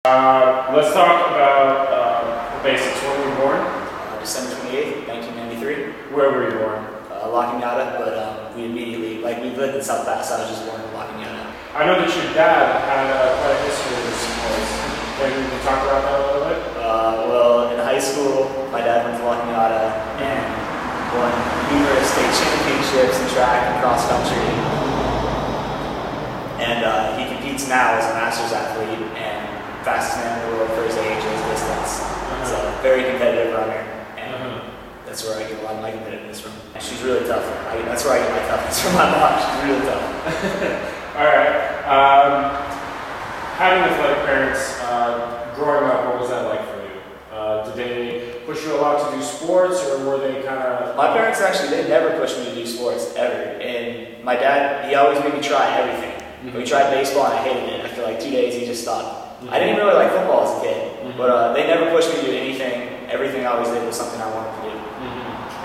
Let's talk about the basics. When were you born? December 28th, 1993. Where were you born? La Cañada, but we immediately, we lived in South Pass, so I was just born in La Cañada. I know that your dad had quite a history with sports. Can you talk about that a little bit? Well, in high school, my dad went to La Cañada and won numerous state championships in track and cross country. And he competes now as a masters athlete and fastest man in the world for his age and his distance. He's a very competitive runner, and that's where I get a lot of my competitiveness from. And she's really tough. That's where I get my toughness from my mom. She's really tough. All right. Having athletic parents, growing up, what was that like for you? Did they push you a lot to do sports, or were they kind of... My parents actually, they never pushed me to do sports, ever. And my dad, he always made me try everything. We tried baseball and I hated it. After like 2 days, he just stopped. I didn't even really like football as a kid, but they never pushed me to do anything. Everything I always did was something I wanted to do.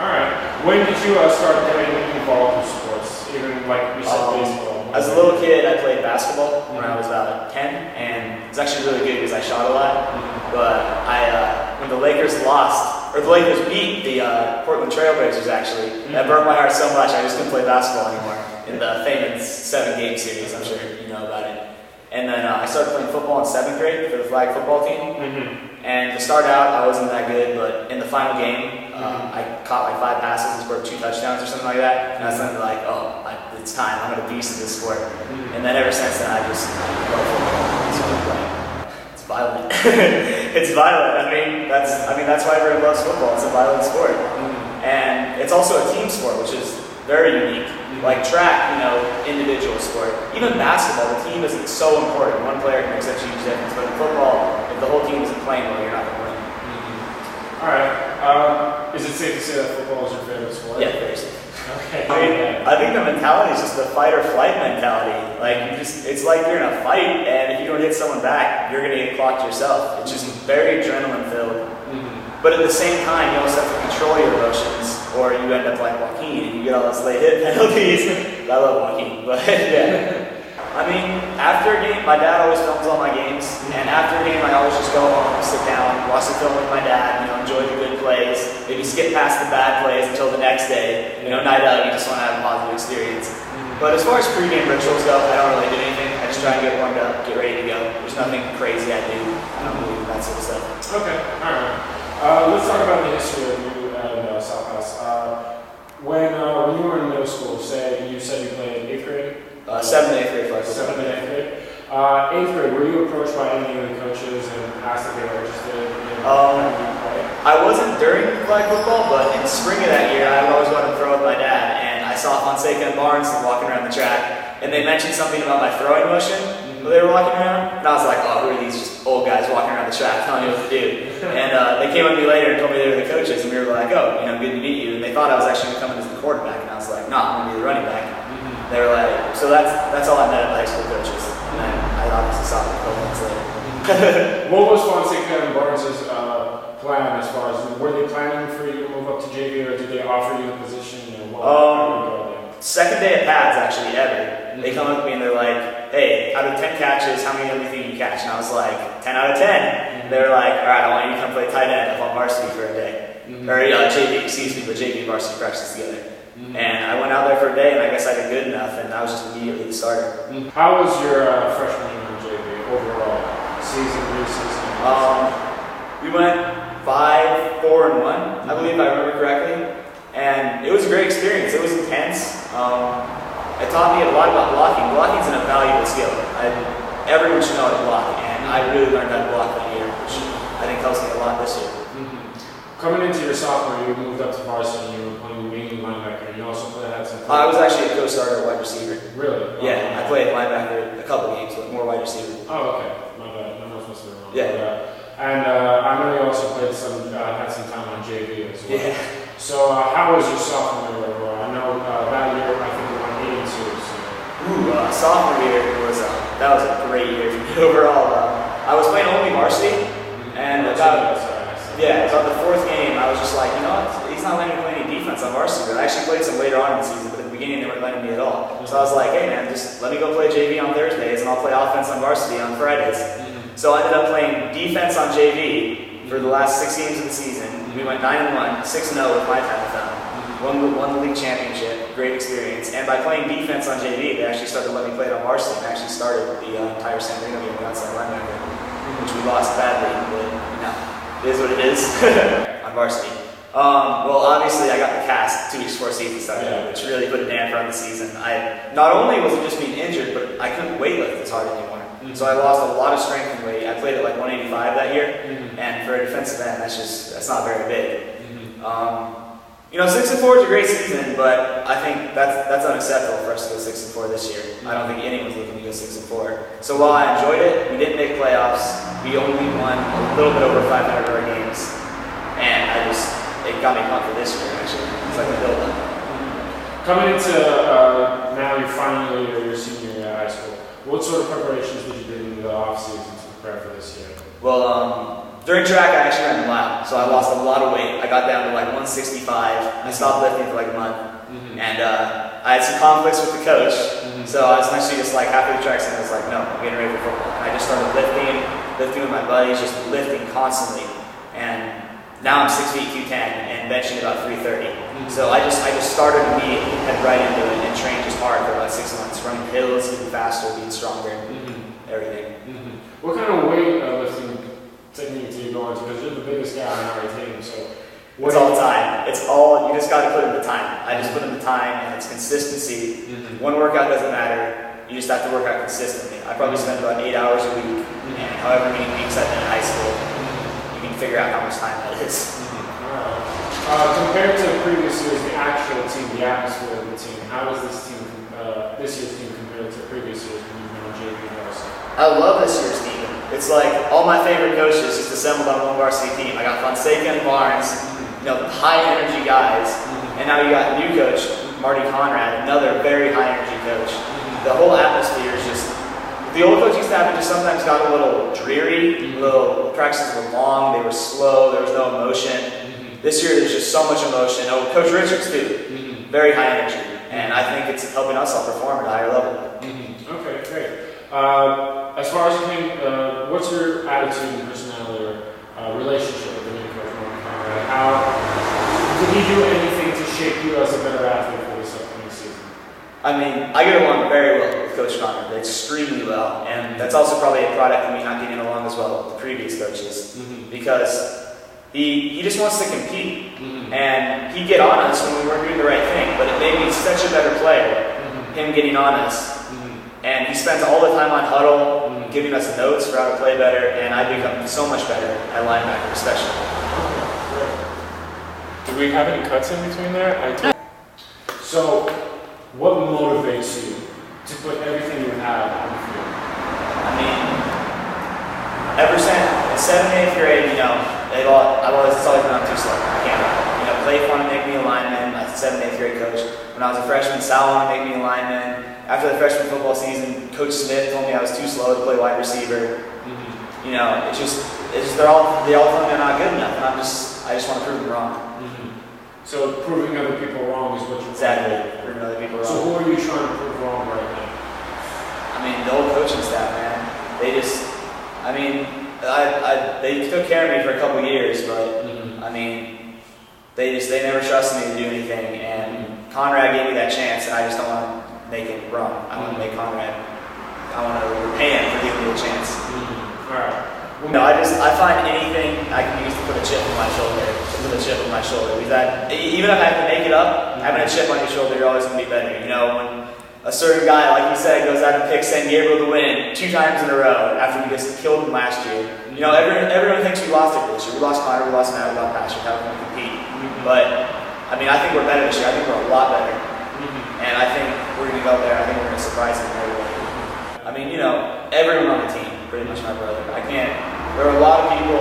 All right. When did you start getting involved in sports? Even like you said, baseball. As a little kid, I played basketball when I was about 10, and it's actually really good because I shot a lot. But when the Lakers lost, or the Lakers beat the Portland Trailblazers, actually, that broke my heart so much I just couldn't play basketball anymore. In the famous 7-game series, I'm sure you know about it. And then I started playing football in 7th grade for the flag football team. And to start out, I wasn't that good, but in the final game, I caught like 5 passes and scored 2 touchdowns or something like that. And I was like, oh, it's time. I'm going to beast in this sport. And then ever since then, I love football. It's violent. It's violent. I mean, that's why everyone loves football. It's a violent sport. And it's also a team sport, which is very unique. Like track, individual sport. Even basketball, the team isn't so important. One player can make such a huge difference. But in football, if the whole team isn't playing well, you're not going to win. All right. Is it safe to say that football is your favorite sport? Yeah, very safe. Okay. I think the mentality is just the fight or flight mentality. Like it's like you're in a fight, and if you don't hit someone back, you're going to get clocked yourself. It's just very adrenaline filled. But at the same time, you also have to control your emotions, or you end up like Joaquin and you get all those late hit penalties. I love Joaquin, but yeah. I mean, after a game, my dad always films all my games, and after a game, I always just go home, sit down, watch the film with my dad, enjoy the good plays, maybe skip past the bad plays until the next day. Night out, you just want to have a positive experience. But as far as pregame rituals go, I don't really do anything. I just try and get warmed up, get ready to go. There's nothing crazy I do. I don't believe in that sort of stuff. Okay, all right. Let's talk about the history of you and South Pass. When you were in middle school, you said you played 8th grade? 7th and 8th grade flag 7th and 8th grade. 8th grade, were you approached by any of the coaches and asked if they were interested in having you play? I wasn't during flag football, but in spring of that year, I always wanted to throw with my dad, and I saw Fonseca and Barnes walking around the track, and they mentioned something about my throwing motion when they were walking around, and I was like, oh, who are these just old guys walking around the track telling me what to do? And they came up to me later and told me they were the coaches, and we were like, oh, good to meet you, and they thought I was actually coming as the quarterback, and I was like, no, I'm going to be the running back. They were like, so that's all I met at the high school coaches, and then I obviously saw them a couple months later. What was Fonseca and Barnes' plan as far as, were they planning for you to move up to JV, or did they offer you the position? Second day at pads, actually, ever. They come up to me and they're like, hey, out of 10 catches, how many do you think you catch? And I was like, 10 out of 10. They were like, all right, I want you to come play tight end up on varsity for a day. Or JV, but JV and varsity practices together. And I went out there for a day, and I guess I did good enough, and I was just immediately the starter. How was your freshman year in JV overall? Season, preseason? We went 5-4-1, I believe, if I remember correctly. And it was a great experience. It was intense. It taught me a lot about blocking. Blocking's an invaluable skill. Everyone should know how to block, and I really learned how to block that year, which I think helps me a lot this year. Coming into your sophomore year, you moved up to varsity, you were playing mainly linebacker. You also had some... I was actually a co-starter wide receiver. Really? Yeah, I played linebacker a couple games, but more wide receiver. Oh, okay. My bad. My notes must have been wrong. Yeah. And I know you also played had some time on JV as well. Yeah. So how was your sophomore year overall? I know that year I think you won 82. Sophomore year that was a great year for me overall. I was playing only varsity, and about the 4th game, I was just like, he's not letting me play any defense on varsity. I actually played some later on in the season, but at the beginning they weren't letting me at all. So I was like, hey man, just let me go play JV on Thursdays, and I'll play offense on varsity on Fridays. So I ended up playing defense on JV for the last 6 games of the season. We went 9-1, 6-0 with my time with them. Won the league championship, great experience. And by playing defense on JV, they actually started letting me play it on varsity and actually started the entire San Marino game with outside linebacker, which we lost badly, but it is what it is on varsity. Well, obviously I got the cast 2 weeks before season started, which really put a damper on the season. Not only was it just being injured, but I couldn't weightlift as hard anymore. So I lost a lot of strength and weight. I played at like 185 that year, and for a defensive end, that's not very big. 6-4 is a great season, but I think that's unacceptable for us to go 6-4 this year. I don't think anyone's looking to go 6-4. So while I enjoyed it, we didn't make playoffs. We only won a little bit over 500 of our games, and it got me pumped for this year. Actually, it's like a build-up. Coming into now, you're finally your senior year at high school. What sort of preparations did you do in the off season to prepare for this year? Well, during track, I actually ran the mile, so I lost a lot of weight. I got down to like 165. I stopped lifting for like a month, and I had some conflicts with the coach. So I was actually just like halfway the track, and I was like, no, I'm getting ready for football. And I just started lifting with my buddies, just lifting constantly. And now I'm 6 feet 210 and benching about 330. So I just started to head right into it and trained just hard for about 6 months, running hills, getting faster, being stronger, everything. What kind of weight lifting technique do you go into? Because you're the biggest guy on our team, so it's all time. It's all, you just got to put in the time. I just put in the time, and it's consistency. One workout doesn't matter. You just have to work out consistently. I probably spend about 8 hours a week, and however many weeks I've been in high school, you can figure out how much time that is. Compared to previous years, the actual team, the atmosphere of the team, how does this year's team compare to previous years when you've been on JV and varsity? I love this year's team. It's like all my favorite coaches just assembled on one varsity team. I got Fonseca and Barnes, high energy guys, and now you got new coach Marty Conrad, another very high energy coach. The whole atmosphere is just. The old coaching staff just sometimes got a little dreary. Practices were long, they were slow, there was no emotion. This year there's just so much emotion. Oh, Coach Richards too, very high energy, and I think it's helping us all perform at a higher level. Okay, great. As far as what's your attitude and personality or relationship with the new coach, Mark Conrad? How did he do anything to shape you as a better athlete for this upcoming season? I mean, I get along very well with Coach Conrad, extremely well, and that's also probably a product of me not getting along as well with the previous coaches, because he just wants to compete, and he'd get on us when we weren't doing the right thing, but it made me such a better player, him getting on us. And he spends all the time on huddle, giving us notes for how to play better, and I become so much better at linebacker, especially. Do we have any cuts in between there? So, what motivates you to put everything you have on the field? I mean, ever since 7th and 8th grade, it's always been I'm too slow. I can't run. Clay wanted to make me a lineman. My 7th and 8th grade coach. When I was a freshman, Sal wanted to make me a lineman. After the freshman football season, Coach Smith told me I was too slow to play wide receiver. They all tell me I'm not good enough, and I just want to prove them wrong. So proving other people wrong is what you're exactly proving other people wrong. So who are you trying to prove wrong right now? I mean, the old coaching staff, man. They took care of me for a couple years, but they never trusted me to do anything, and Conrad gave me that chance, and I just don't want to make it wrong. I want to make Conrad. I want to repay him for giving me a chance. All right. I find anything I can use to put a chip on my shoulder. Because even if I have to make it up, having a chip on your shoulder, you're always going to be better. When a certain guy, like you said, goes out and picks San Gabriel to win 2 times in a row after we just killed him last year. Everyone thinks we lost it this year. We lost Connor, we lost Matt, we lost Patrick. How can we compete? But I think we're better this year. I think we're a lot better. And I think we're going to go there. I think we're going to surprise them every way. Everyone on the team, pretty much my brother. There are a lot of people,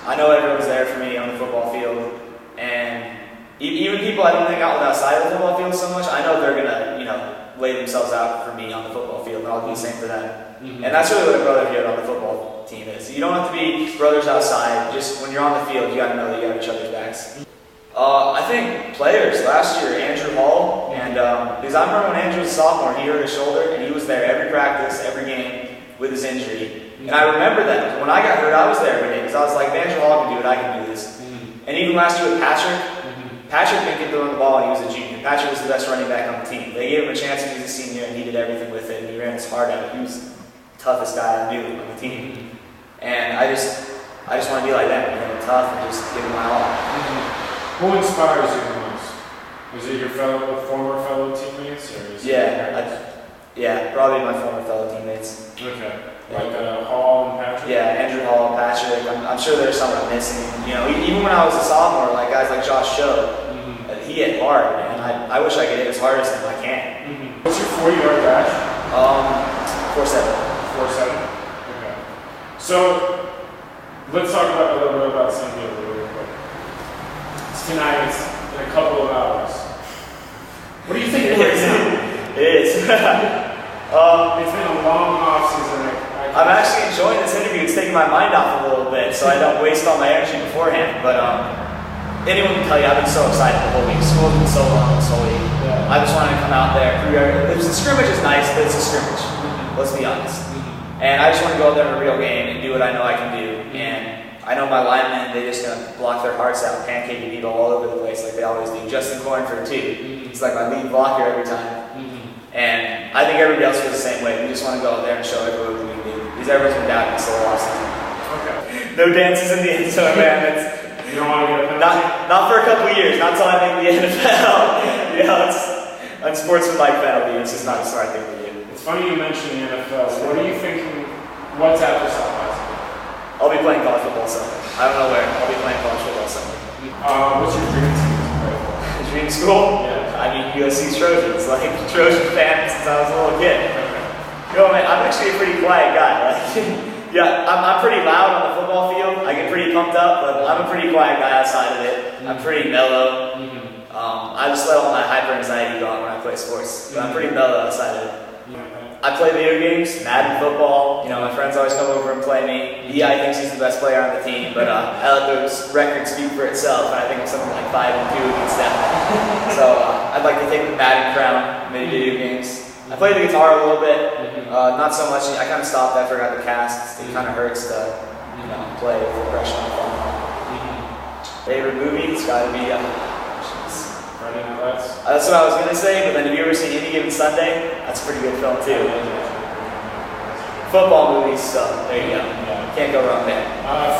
I know everyone's there for me on the football field. And even people I don't hang out with outside of the football field so much, I know they're going to, lay themselves out for me on the football field, and I'll do the same for them. And that's really what a brotherhood on the football team is. You don't have to be brothers outside. Just when you're on the field, you got to know that you have each other's backs. I think players last year, Andrew Hall, and because I remember when Andrew was a sophomore, he hurt his shoulder, and he was there every practice, every game, with his injury. And I remember that when I got hurt, I was there every day because I was like, Magill Hall can do it, I can do this. And even last year with Patrick, Patrick didn't get to run the ball and he was a junior. Patrick was the best running back on the team. They gave him a chance when he was a senior and he did everything with it and he ran his heart out. He was the toughest guy I knew on the team. And I just want to be like that, tough and just give it my all. Who inspires you the most? Is it your former fellow teammates? Or is yeah, probably my former fellow teammates. Okay. Like Hall and Patrick? Yeah, Andrew Hall, Patrick. I'm sure there's some I'm missing. Even when I was a sophomore, like guys like Josh Show, he hit hard, man. I wish I could hit as hard as him. I can't. What's your 40-yard dash? 4.7. 4.7? Okay. So, let's talk a little bit about San Diego really quick. It's tonight, it's in a couple of hours. What do you think right now? It is. It's been a long off-season. I'm actually enjoying this interview. It's taking my mind off a little bit, so I don't waste all my energy beforehand. But anyone can tell you I've been so excited the whole week. School's been so long this whole week. Yeah. I just wanted to come out there. The scrimmage is nice, but it's a scrimmage. Let's be honest. And I just want to go out there in a real game and do what I know I can do. And I know my linemen, they're just going to block their hearts out, pancaking people all over the place like they always do. Justin Cornford, too. He's like my lead blocker every time. And I think everybody else feels the same way. We just want to go out there and show everyone what we can do. Because everyone's been doubting us the whole offseason. Okay. No dances in the end zone, man. You don't want to get a penalty? Not for a couple of years. Not until I make the NFL. It's unsportsmanlike penalty. It's just not a smart thing to do. It's funny you mentioned the NFL. What are you thinking? What's after South High School? I'll be playing college football summer. I don't know where. I'll be playing college football summer. What's your dream team? Dream school? Yeah. I mean, USC Trojans. Like, Trojan fan since I was a little kid. Man, I'm actually a pretty quiet guy. I'm pretty loud on the football field. I get pretty pumped up, but I'm a pretty quiet guy outside of it. I'm pretty mellow. I just let all my hyper anxiety go on when I play sports. But I'm pretty mellow outside of it. I play video games, Madden football. My friends always come over and play me. I thinks he's the best player on the team, but I let those records speak for itself, and I think I'm something like 5-2 against them. So I'd like to take the Madden crown, many video games. I play the guitar a little bit, not so much. I kind of stopped after I got the cast. It kind of hurts to, play with the pressure on the phone. Favorite movie? It's got to be. Friday Night Lights. That's what I was gonna say, but then have you ever seen Any Given Sunday? That's a pretty good film too. Football movies, so there you go. Yeah. Can't go wrong there.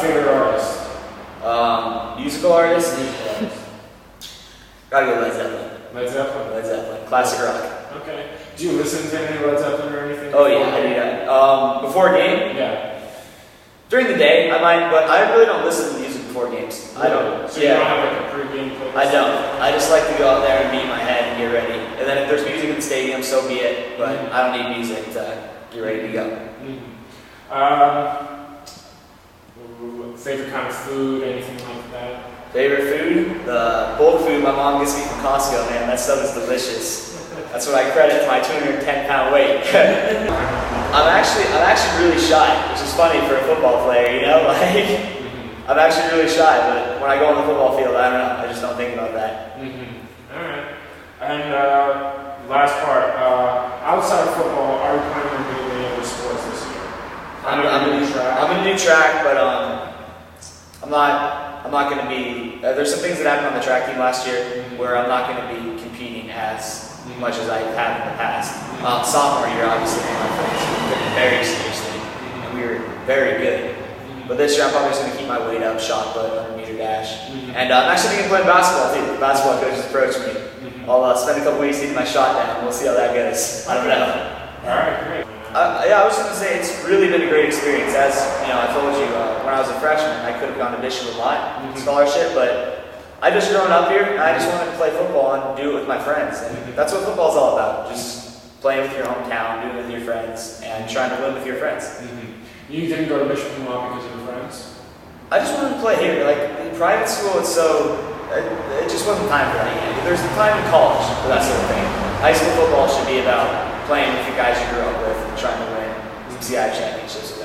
Favorite artist? Musical artist? Gotta go Led Zeppelin. Led Zeppelin? Led Zeppelin. Classic rock. Okay. Do you listen to any Led Zeppelin or anything? Oh yeah, I do that. Before a game? Yeah. During the day, I might, but I really don't listen to music before games. I don't. So you don't have like a pre-game playlist? I don't. I just like to go out there and beat my head and get ready. And then if there's music in the stadium, so be it. But I don't need music to get ready to go. Favorite kind of food, anything like that? Favorite food? The bulk food my mom gets me from Costco, man. That stuff is delicious. That's what I credit to my 210-pound weight. I'm actually really shy, which is funny for a football player, I'm actually really shy, but when I go on the football field, I don't know. I just don't think about that. All right. And last part, outside of football, are you planning on doing any other sports this year? I'm gonna do track, but I'm not gonna be. There's some things that happened on the track team last year where I'm not gonna be competing as much as I have in the past. Sophomore year, obviously, my friends took it very seriously, and we were very good. But this year, I'm probably just going to keep my weight up, shot put, 100-meter dash. And I'm actually going to play basketball, too. The basketball coach just approached me. I'll spend a couple weeks getting my shot down. We'll see how that goes. I don't know. All right, great. I was going to say it's really been a great experience. As I told you, when I was a freshman, I could have gone to Bishop a lot, scholarship, but I just grown up here, and I just wanted to play football and do it with my friends. And that's what football's all about. Just playing with your hometown, doing it with your friends, and trying to win with your friends. You didn't go to Bishop because of your friends? I just wanted to play here. Like, in private school, it's so... It just wasn't time for that yet. There's time in college for that sort of thing. High school football should be about playing with the guys you grew up with and trying to win some CI championships.